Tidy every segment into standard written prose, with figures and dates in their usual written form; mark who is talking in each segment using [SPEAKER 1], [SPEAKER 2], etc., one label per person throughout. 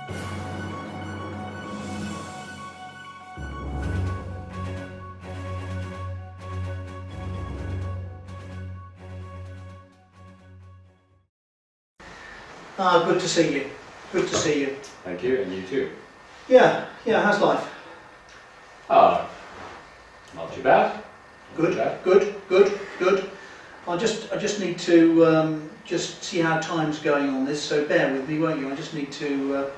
[SPEAKER 1] Good to see you. Good to see you.
[SPEAKER 2] Thank you, and you too.
[SPEAKER 1] Yeah, how's life?
[SPEAKER 2] Ah, not too bad.
[SPEAKER 1] Good, good. I just need to just see how time's going on this, so bear with me, won't you? I just need to,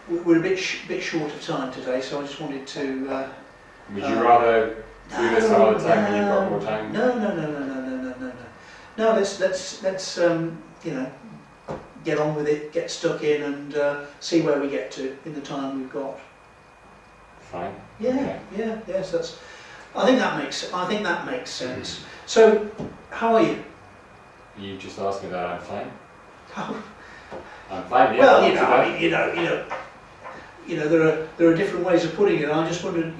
[SPEAKER 1] we're a bit short of time today, so I just wanted to...
[SPEAKER 2] Would you rather do this some other time when you've got more time?
[SPEAKER 1] No, let's you know, get on with it, get stuck in and see where we get to in the time we've got.
[SPEAKER 2] Fine.
[SPEAKER 1] Yes, that's... I think that makes sense. So, how are you?
[SPEAKER 2] You just asked me that. I'm fine.
[SPEAKER 1] Oh.
[SPEAKER 2] I'm fine. Yeah.
[SPEAKER 1] Well, there are different ways of putting it. I just wondered,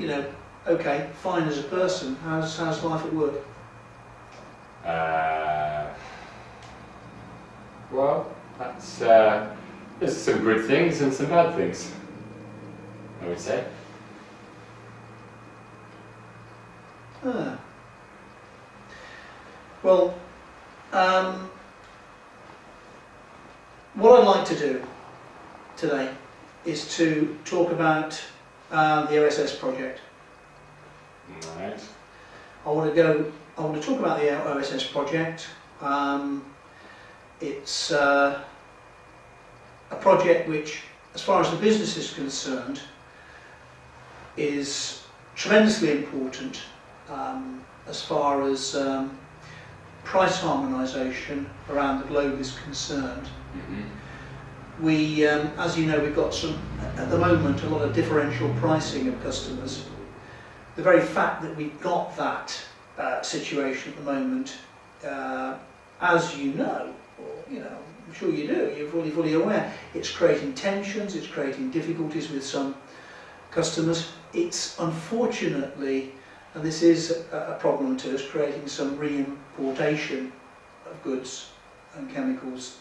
[SPEAKER 1] okay, fine as a person. How's life at work?
[SPEAKER 2] Well, that's there's some good things and some bad things, I would say.
[SPEAKER 1] Well, what I'd like to do today is to talk about the OSS project.
[SPEAKER 2] Right.
[SPEAKER 1] I want to talk about the OSS project. It's a project which, as far as the business is concerned, is tremendously important as far as price harmonisation around the globe is concerned.
[SPEAKER 2] Mm-hmm.
[SPEAKER 1] We, as you know, we've got at the moment, a lot of differential pricing of customers. The very fact that we've got that situation at the moment, as you know, or, I'm sure you do, you're fully aware, it's creating tensions, it's creating difficulties with some customers. It's unfortunately, and this is a problem to us, creating some re-importation of goods and chemicals,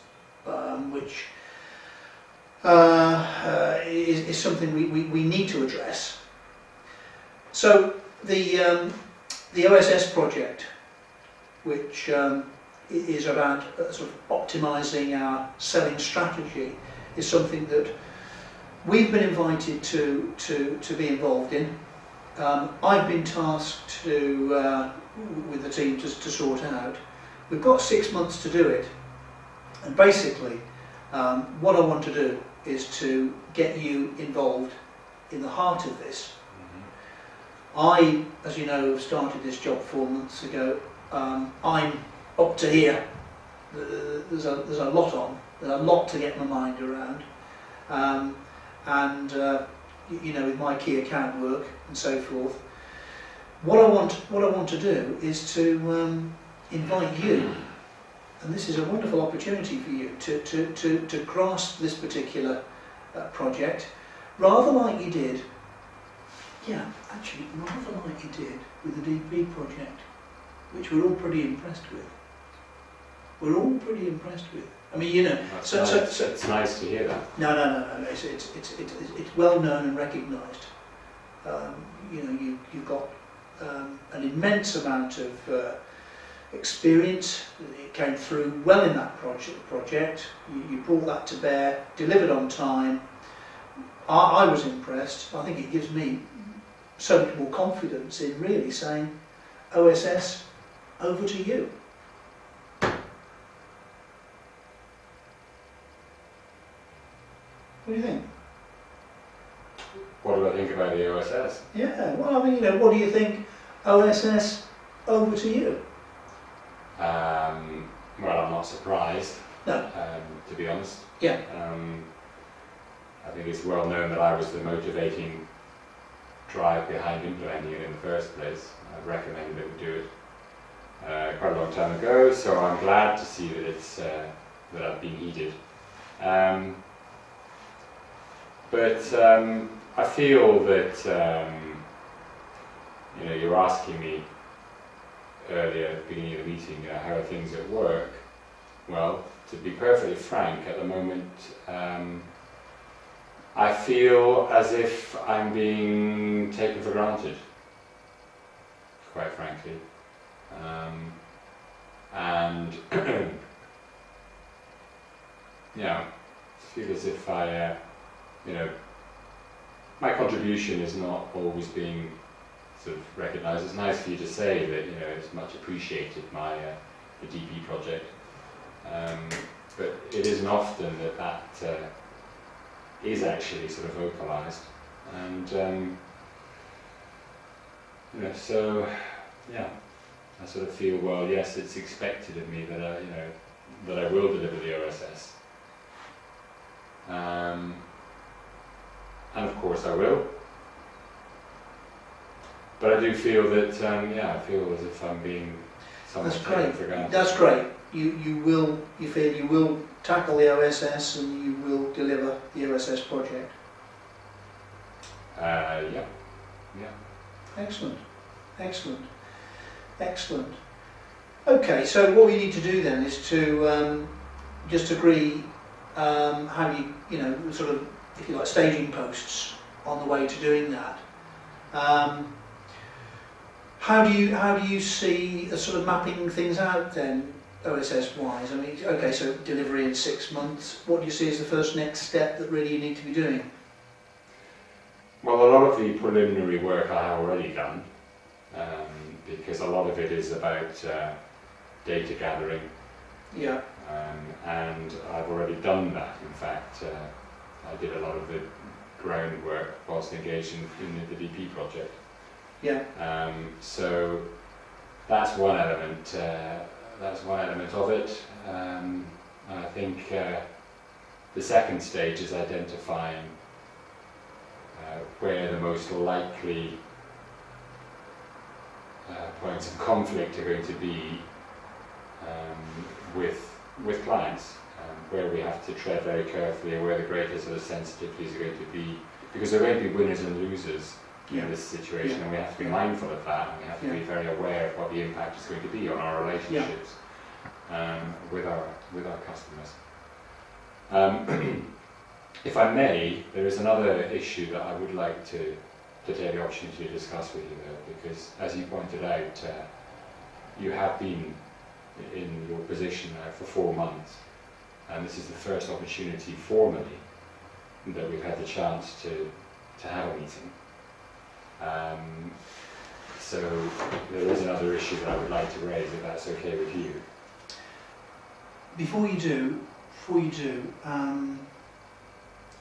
[SPEAKER 1] which is something we need to address. So the OSS project, which is about sort of optimising our selling strategy, is something that we've been invited to be involved in. I've been tasked with the team to sort out. We've got 6 months to do it, and basically what I want to do is to get you involved in the heart of this. I, as you know, started this job 4 months ago. I'm up to here. There's a lot on. There's a lot to get my mind around. With my key account work and so forth. What I want to do is to invite you, and this is a wonderful opportunity for you to grasp this particular project, rather like you did. Yeah, actually, rather like you did with the DP project, which we're all pretty impressed with. I mean,
[SPEAKER 2] That's nice. It's nice to hear that.
[SPEAKER 1] No. It's well known and recognised. You've got an immense amount of experience. It came through well in that project. You brought that to bear, delivered on time. I was impressed. I think it gives me so much more confidence in really saying, OSS, over to you. What do you think?
[SPEAKER 2] What do I think about the OSS?
[SPEAKER 1] Yeah, well, I mean, what do you think? OSS, over to you.
[SPEAKER 2] Well, I'm not surprised.
[SPEAKER 1] No.
[SPEAKER 2] To be honest.
[SPEAKER 1] Yeah.
[SPEAKER 2] I think it's well known that I was the motivating drive behind implementing it in the first place. I recommended that we do it quite a long time ago, so I'm glad to see that it's that I've been heeded. But I feel that you're asking me earlier at the beginning of the meeting, how are things at work? Well, to be perfectly frank, at the moment I feel as if I'm being taken for granted, quite frankly. And yeah, I feel as if I, my contribution is not always being sort of recognised. It's nice for you to say that it's much appreciated, the DP project, but it isn't often that is actually sort of vocalised, and so yeah, I sort of feel, well, yes, it's expected of me that I will deliver the OSS, and of course I will. But I do feel that, I feel as if I'm being somewhat taken for granted.
[SPEAKER 1] That's great. You feel you will tackle the OSS and you will deliver the OSS project.
[SPEAKER 2] Yeah.
[SPEAKER 1] Excellent. Okay, so what we need to do then is to just agree how you sort of, if you like, staging posts on the way to doing that. How do you see sort of mapping things out then, OSS wise? I mean, okay, so delivery in 6 months. What do you see as the first next step that really you need to be doing?
[SPEAKER 2] Well, a lot of the preliminary work I have already done, because a lot of it is about data gathering.
[SPEAKER 1] Yeah.
[SPEAKER 2] And I've already done that. In fact, I did a lot of the groundwork whilst engaged in the DP project.
[SPEAKER 1] Yeah.
[SPEAKER 2] So that's one element. That's one element of it. And I think the second stage is identifying where the most likely points of conflict are going to be with clients, where we have to tread very carefully, and where the greatest sort of sensitivities are going to be, because there are going to be winners and losers in this situation, and we have to be mindful of that, and we have to be very aware of what the impact is going to be on our relationships with our customers. If I may, there is another issue that I would like to take the opportunity to discuss with you there, because as you pointed out, you have been in your position now for 4 months, and this is the first opportunity formally that we've had the chance to have a meeting. So there is another issue that I would like to raise, if that's okay with you.
[SPEAKER 1] Before you do,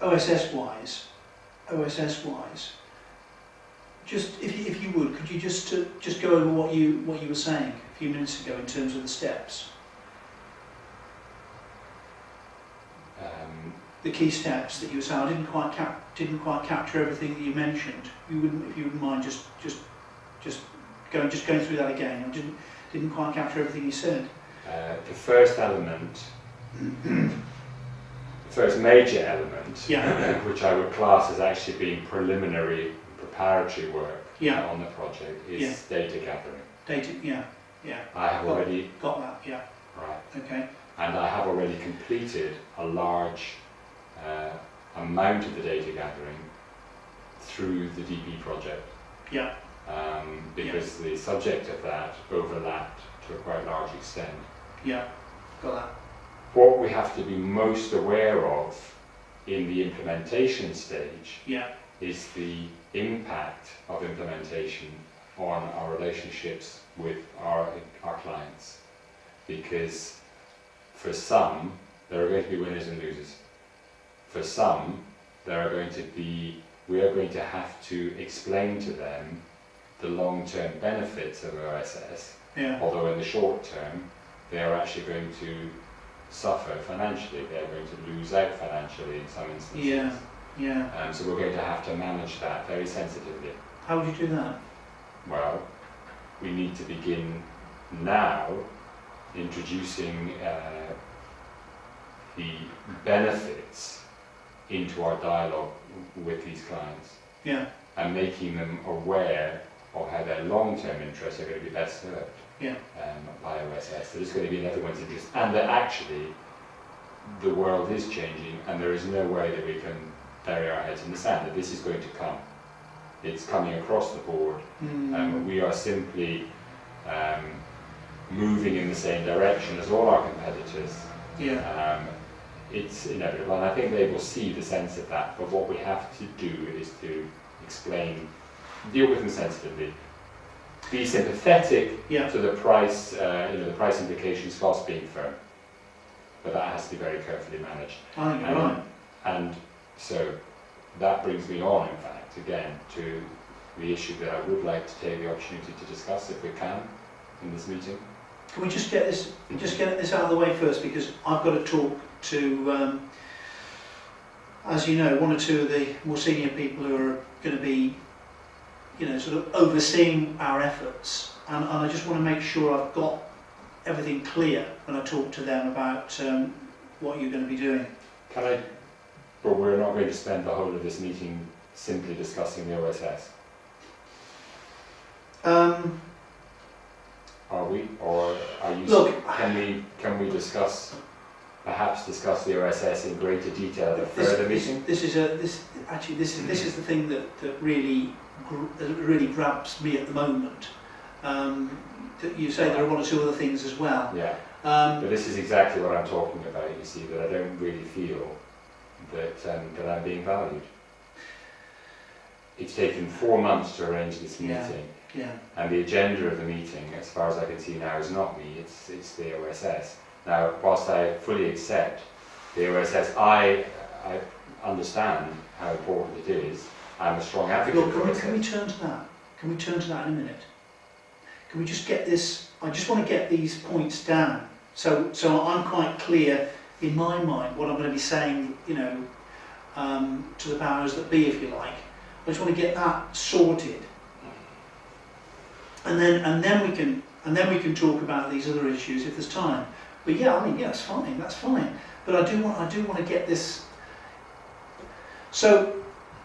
[SPEAKER 1] OSS wise, just if you would, could you just go over what you were saying a few minutes ago in terms of the steps, the key steps that you were saying. I didn't quite capture everything that you mentioned. If you wouldn't mind just going through that again. I didn't quite capture everything you said.
[SPEAKER 2] The first element, the first major element, which I would class as actually being preliminary preparatory work on the project, is data gathering. I have already
[SPEAKER 1] got that. Yeah.
[SPEAKER 2] Right.
[SPEAKER 1] Okay.
[SPEAKER 2] And I have already completed a large amount of the data gathering through the DP project.
[SPEAKER 1] Yeah.
[SPEAKER 2] Because the subject of that overlapped to a quite large extent.
[SPEAKER 1] Yeah. Got that.
[SPEAKER 2] What we have to be most aware of in the implementation stage is the impact of implementation on our relationships with our clients. Because for some, there are going to be winners and losers. For some, we are going to have to explain to them the long-term benefits of OSS, although in the short term, they are actually going to suffer financially. They are going to lose out financially in some instances. So we're going to have to manage that very sensitively.
[SPEAKER 1] How would you do that?
[SPEAKER 2] Well, we need to begin now introducing the benefits into our dialogue with these clients, and making them aware of how their long-term interests are going to be best served by OSS. That it's going to be in everyone's interest, and that actually the world is changing, and there is no way that we can bury our heads in the sand, that this is going to come. It's coming across the board. We are simply moving in the same direction as all our competitors. It's inevitable, and I think they will see the sense of that, but what we have to do is to explain, deal with them sensitively, be sympathetic to the price, the price implications whilst being firm, but that has to be very carefully managed.
[SPEAKER 1] I think you're right.
[SPEAKER 2] And so that brings me on, in fact, again, to the issue that I would like to take the opportunity to discuss, if we can, in this meeting.
[SPEAKER 1] Can we just get this out of the way first, because I've got to talk to, as you know, one or two of the more senior people who are going to be, sort of overseeing our efforts, and I just want to make sure I've got everything clear when I talk to them about what you're going to be doing.
[SPEAKER 2] But we're not going to spend the whole of this meeting simply discussing the OSS. Are we, or are you?
[SPEAKER 1] Look,
[SPEAKER 2] can we perhaps discuss the OSS in greater detail at a further meeting?
[SPEAKER 1] This is the thing that really grabs me at the moment. That you say there are one or two other things as well.
[SPEAKER 2] Yeah. But this is exactly what I'm talking about. You see, that I don't really feel that I'm being valued. It's taken 4 months to arrange this meeting.
[SPEAKER 1] Yeah.
[SPEAKER 2] And the agenda of the meeting, as far as I can see now, is not me, it's the OSS. Now, whilst I fully accept the OSS, I understand how important it is. I'm a strong advocate for it.
[SPEAKER 1] Can we turn to that? Can we turn to that in a minute? Can we just get this, I just want to get these points down. So I'm quite clear in my mind what I'm going to be saying, to the powers that be, if you like. I just want to get that sorted. And then we can talk about these other issues if there's time. But that's fine. But I do want to get this. So,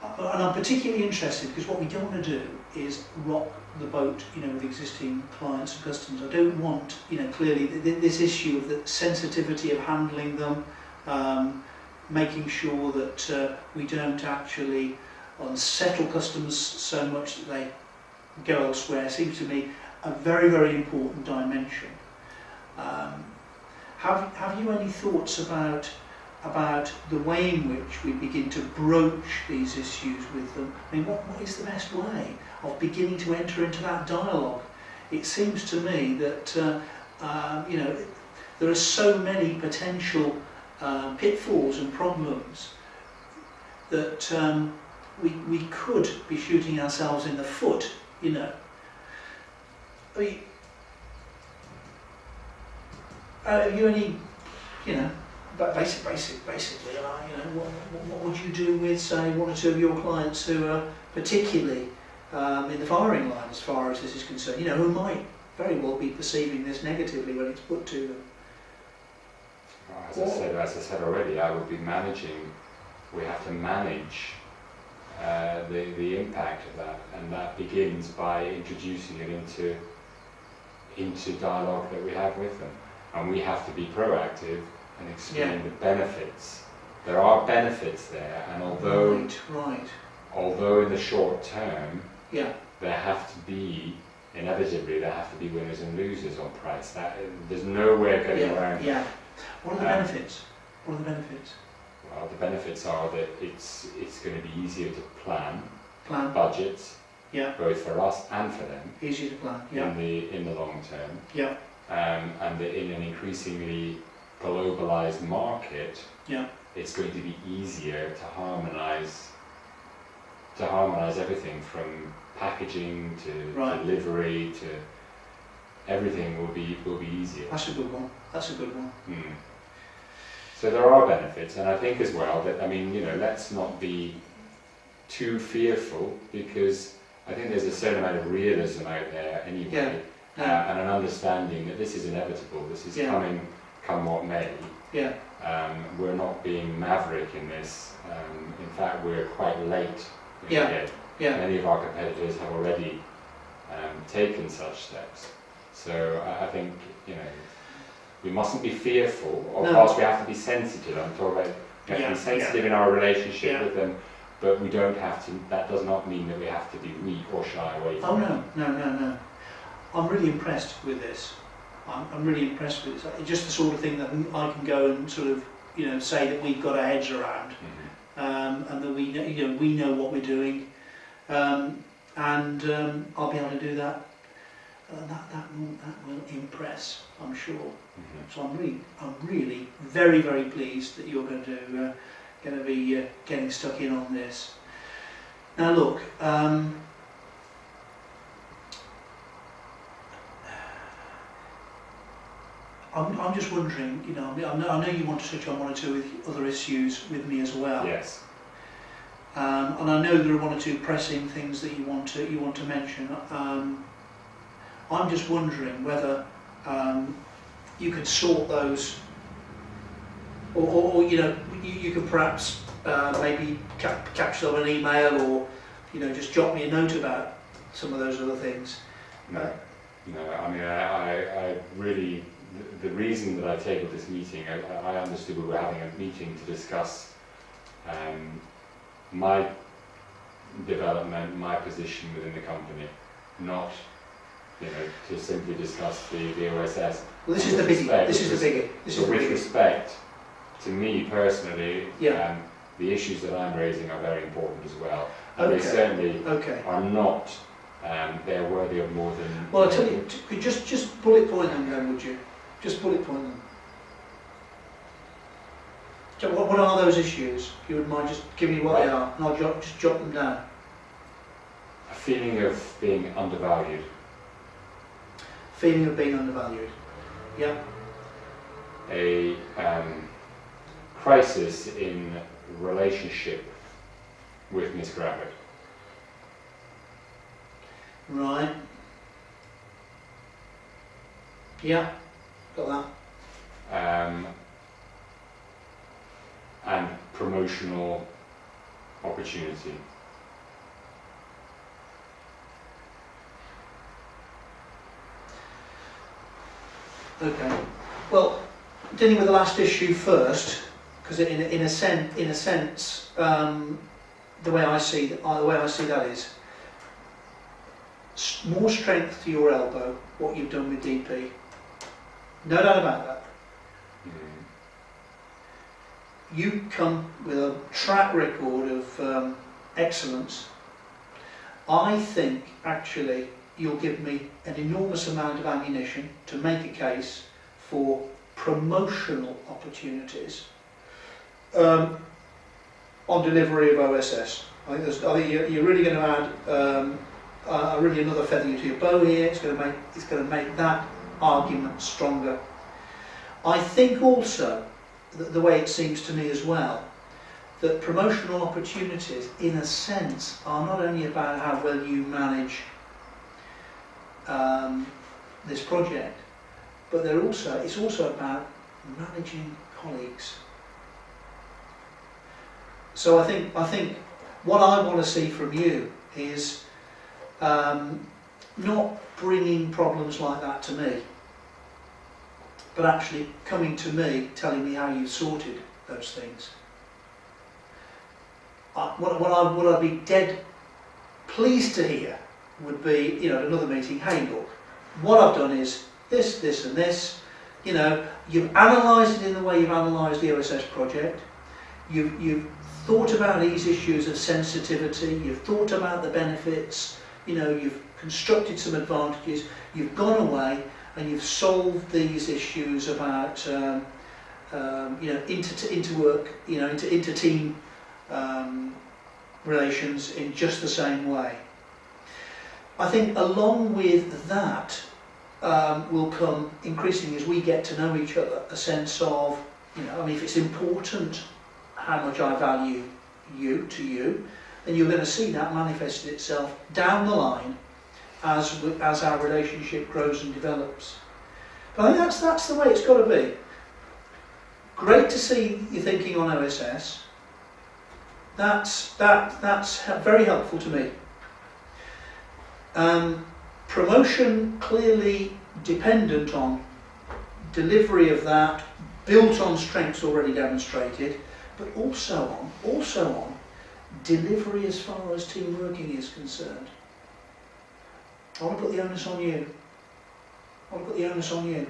[SPEAKER 1] and I'm particularly interested because what we don't want to do is rock the boat, with existing clients and customers. I don't want, clearly this issue of the sensitivity of handling them, making sure that we don't actually unsettle customers so much that they go elsewhere seems to me a very, very important dimension. Have you any thoughts about the way in which we begin to broach these issues with them? I mean, what is the best way of beginning to enter into that dialogue? It seems to me that there are so many potential pitfalls and problems that we could be shooting ourselves in the foot. I mean, have you any, but basically, what would you do with, say, one or two of your clients who are particularly in the firing line as far as this is concerned, who might very well be perceiving this negatively when it's put to them?
[SPEAKER 2] As I said already, I would be managing, we have to manage the impact of that, and that begins by introducing it into dialogue that we have with them, and we have to be proactive and explain the benefits. There are benefits there, and although in the short term there have to be winners and losers on price. There's no way of getting around that.
[SPEAKER 1] What are the benefits? What are the benefits?
[SPEAKER 2] Well, the benefits are that it's going to be easier to plan budgets, both for us and for them.
[SPEAKER 1] Easier to plan,
[SPEAKER 2] in the long term. And that in an increasingly globalized market, it's going to be easier to harmonize everything from packaging to delivery to everything will be easier.
[SPEAKER 1] That's a good one.
[SPEAKER 2] So there are benefits, and I think as well that, let's not be too fearful, because I think there's a certain amount of realism out there anyway, and an understanding that this is inevitable, this is coming, come what may. We're not being maverick in this. In fact, we're quite late in the game. Many of our competitors have already taken such steps. So I think, we mustn't be fearful. Of course, we have to be sensitive. I'm talking about we have to be sensitive in our relationship with them, but we don't have to. That does not mean that we have to be weak or shy away
[SPEAKER 1] Oh
[SPEAKER 2] from it.
[SPEAKER 1] no. I'm really impressed with this. I'm really impressed with this. It's just the sort of thing that I can go and sort of, you know, say that we've got our heads around, and that we know what we're doing, and I'll be able to do that. That will impress, I'm sure. So I'm really very, very pleased that you're going to be getting stuck in on this. Now look, I'm just wondering, you know, I know you want to touch on one or two other issues with me as well.
[SPEAKER 2] Yes.
[SPEAKER 1] And I know there are one or two pressing things that you want to mention. I'm just wondering whether you could sort those, or you know, you could perhaps maybe capture them on an email, or you know, just jot me a note about some of those other things.
[SPEAKER 2] No. I mean, I really, the reason that I tabled this meeting, I understood we were having a meeting to discuss my development, my position within the company, not, you know, to simply discuss the OSS.
[SPEAKER 1] Well, this is the biggie. This is the biggie.
[SPEAKER 2] With respect to me personally,
[SPEAKER 1] yeah.
[SPEAKER 2] The issues that I'm raising are very important as well. And
[SPEAKER 1] Okay.
[SPEAKER 2] they certainly
[SPEAKER 1] Okay.
[SPEAKER 2] are not, they're worthy of more than...
[SPEAKER 1] Well, I'll tell you, could just bullet point them then, would you? Just bullet point them. So what are those issues? If you wouldn't mind just giving me what they are, and I'll just jot them down.
[SPEAKER 2] A feeling of being undervalued.
[SPEAKER 1] Feeling of being undervalued. Yeah.
[SPEAKER 2] A crisis in relationship with Miss Gravitt.
[SPEAKER 1] Right. Yeah. Got that.
[SPEAKER 2] And promotional opportunity.
[SPEAKER 1] Okay. Well, dealing with the last issue first, because in a sense, the way I see that is more strength to your elbow. What you've done with DP, no doubt about that. You come with a track record of excellence. I think actually you'll give me an enormous amount of ammunition to make a case for promotional opportunities on delivery of OSS. I think you're really going to add really another feather to your bow here. It's going to make that argument stronger. I think also, the way it seems to me as well, that promotional opportunities, in a sense, are not only about how well you manage this project, but it's also about managing colleagues. So I think what I want to see from you is not bringing problems like that to me, but actually coming to me, telling me how you sorted those things. What I'd be dead pleased to hear would be, you know, at another meeting, hey look, what I've done is this, this and this, you know, you've analysed it in the way you've analysed the OSS project, you've thought about these issues of sensitivity, you've thought about the benefits, you know, you've constructed some advantages, you've gone away and you've solved these issues about, you know, inter-work, you know, inter-team relations in just the same way. I think along with that will come, increasingly as we get to know each other, a sense of, you know, I mean, if it's important how much I value you, then you're going to see that manifested itself down the line as our relationship grows and develops. But I think that's the way it's got to be. Great to see you thinking on OSS. That's very helpful to me. Promotion clearly dependent on delivery of that, built on strengths already demonstrated, but also on delivery as far as team working is concerned, I want to put the onus on you. I want to put the onus on you.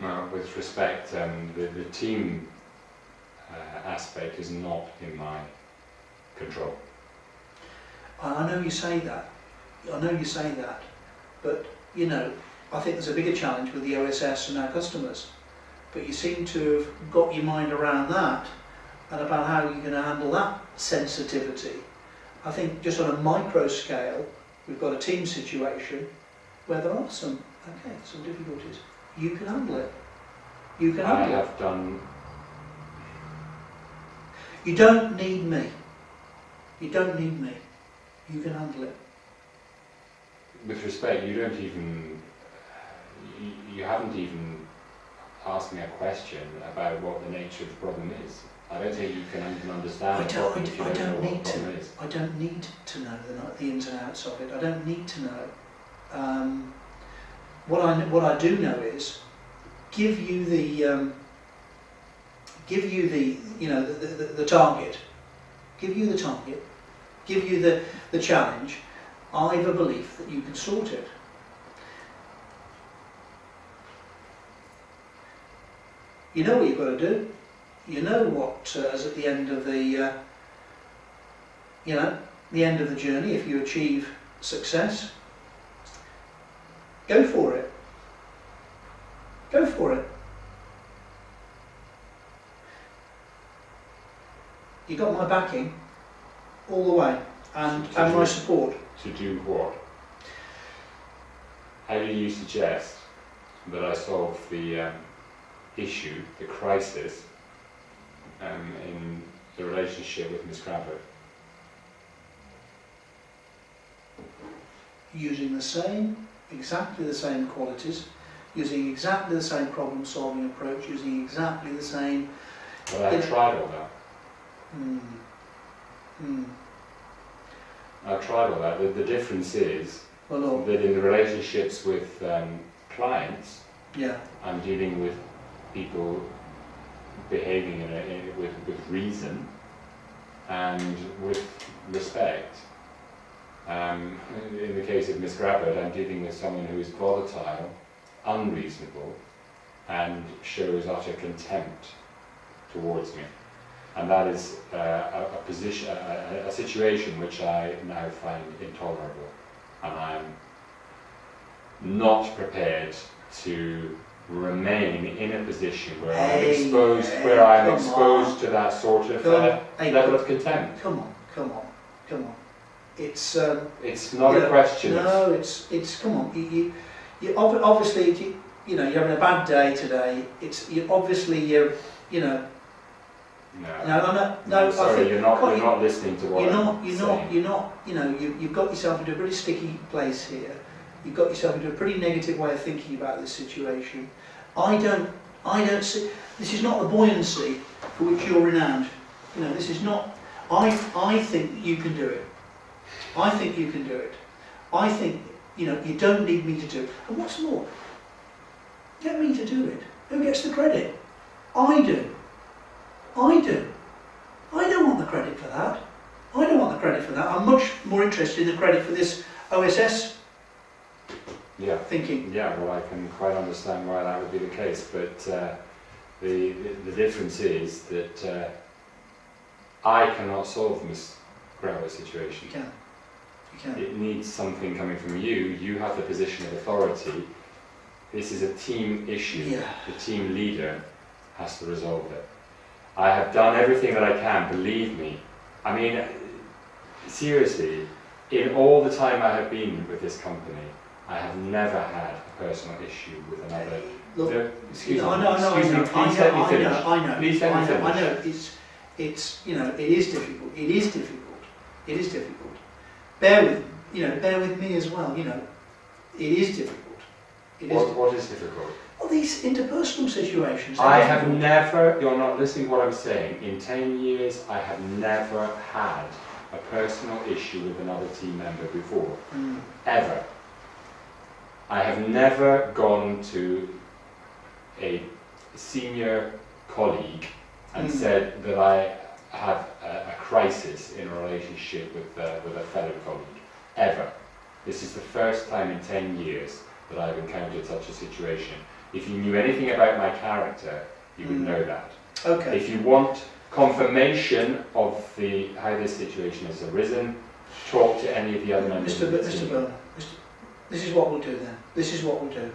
[SPEAKER 2] Well, with respect, the team aspect is not in my control.
[SPEAKER 1] I know you say that. I know you say that. But, you know, I think there's a bigger challenge with the OSS and our customers. But you seem to have got your mind around that and about how you're going to handle that sensitivity. I think just on a micro scale, we've got a team situation where there are some difficulties. You can handle it. You can handle it.
[SPEAKER 2] I have done...
[SPEAKER 1] You don't need me. You don't need me. You can handle it.
[SPEAKER 2] With respect, you don't even... You haven't even asked me a question about what the nature of the problem is. I don't think you can even understand the problem if you don't know what the problem is.
[SPEAKER 1] I don't need to know the ins and outs of it. I don't need to know. What I do know is give you the target. Give you the target. Give you the challenge. I've a belief that you can sort it. You know what you've got to do. You know what is at the end of the the end of the journey. If you achieve success, go for it. Go for it. You got my backing all the way, and my support.
[SPEAKER 2] To do what? How do you suggest that I solve the issue, the crisis, in the relationship with Miss Crawford?
[SPEAKER 1] Using exactly the same qualities, using exactly the same problem-solving approach, using exactly the same...
[SPEAKER 2] Well, I've tried all that. I've tried all that. The difference is that in the relationships with clients, I'm dealing with people behaving with reason and with respect. In the case of Miss Grabbard, I'm dealing with someone who is volatile, unreasonable, and shows utter contempt towards me. And that is a situation which I now find intolerable, and I'm not prepared to remain in a position where I'm exposed to that sort of level of contempt.
[SPEAKER 1] Come on. It's
[SPEAKER 2] not a question.
[SPEAKER 1] No, it's come on. You obviously you're having a bad day today. No.
[SPEAKER 2] I'm sorry, you're not listening to what I'm saying.
[SPEAKER 1] You've got yourself into a pretty sticky place here. You've got yourself into a pretty negative way of thinking about this situation. I don't see. This is not the buoyancy for which you're renowned. This is not. I think you can do it. I think you can do it. I think you don't need me to do it. And what's more, get me to do it. Who gets the credit? I do. I don't want the credit for that. I'm much more interested in the credit for this OSS thinking.
[SPEAKER 2] Yeah, well, I can quite understand why that would be the case, but the difference is that I cannot solve Miss Graber's situation.
[SPEAKER 1] You can.
[SPEAKER 2] It needs something coming from you. You have the position of authority. This is a team issue.
[SPEAKER 1] Yeah.
[SPEAKER 2] The team leader has to resolve it. I have done everything that I can, believe me. I mean, seriously, in all the time I have been with this company, I have never had a personal issue with another.
[SPEAKER 1] Look,
[SPEAKER 2] Excuse me,
[SPEAKER 1] I know.
[SPEAKER 2] please let me finish.
[SPEAKER 1] I know.
[SPEAKER 2] Please let me finish.
[SPEAKER 1] I know. It's it is difficult. It is difficult. Bear with me as well. It is difficult.
[SPEAKER 2] What is difficult?
[SPEAKER 1] Well, these interpersonal situations.
[SPEAKER 2] I have never, you're not listening to what I'm saying, in 10 years I have never had a personal issue with another team member before. Ever. I have never gone to a senior colleague and said that I have a crisis in a relationship with a fellow colleague, ever. This is the first time in 10 years that I've encountered such a situation. If you knew anything about my character, you would know that.
[SPEAKER 1] Okay.
[SPEAKER 2] If you want confirmation of how this situation has arisen, talk to any of the other members of the team.
[SPEAKER 1] Mr. Byrne, this is what we'll do then. This is what we'll do.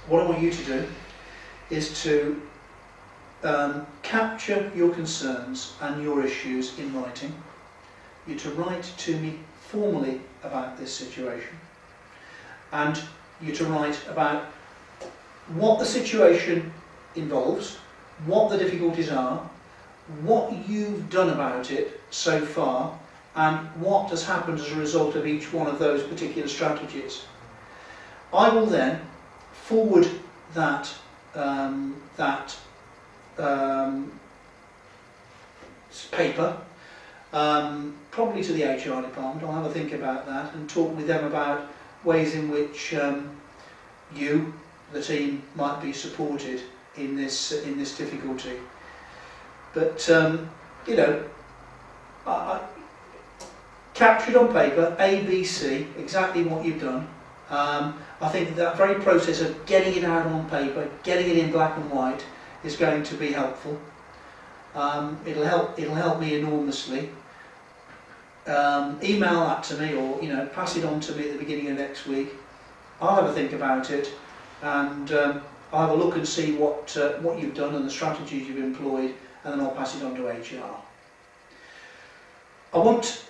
[SPEAKER 1] What I want you to do is to capture your concerns and your issues in writing. You're to write to me formally about this situation, and you're to write about what the situation involves, what the difficulties are, what you've done about it so far, and what has happened as a result of each one of those particular strategies. I will then forward that paper probably to the HR department. I'll have a think about that and talk with them about ways in which you, the team, might be supported in this difficulty. But you know, I captured on paper, A, B, C, exactly what you've done. I think that very process of getting it out on paper, getting it in black and white, is going to be helpful. It'll help me enormously. Email that to me, or pass it on to me at the beginning of next week. I'll have a think about it, and I'll have a look and see what you've done and the strategies you've employed, and then I'll pass it on to HR. I want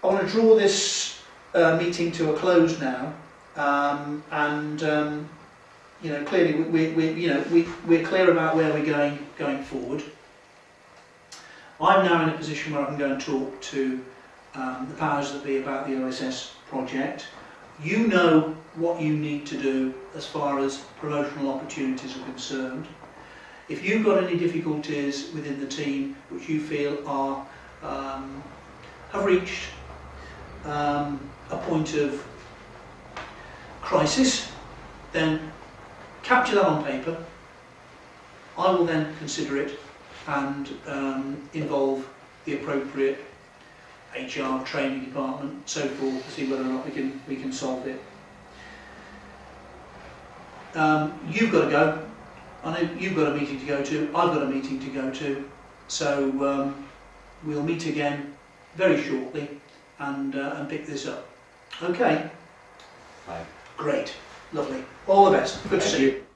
[SPEAKER 1] to draw this meeting to a close now, clearly we're clear about where we're going forward. I'm now in a position where I can go and talk to the powers that be about the OSS project. You know what you need to do as far as promotional opportunities are concerned. If you've got any difficulties within the team which you feel are have reached a point of crisis, then capture that on paper. I will then consider it and involve the appropriate HR, training department, so forth, to see whether or not we can solve it. You've got to go. I know you've got a meeting to go to. I've got a meeting to go to. So we'll meet again very shortly and pick this up. Okay.
[SPEAKER 2] Bye.
[SPEAKER 1] Great. Lovely. All the best. Good to see you.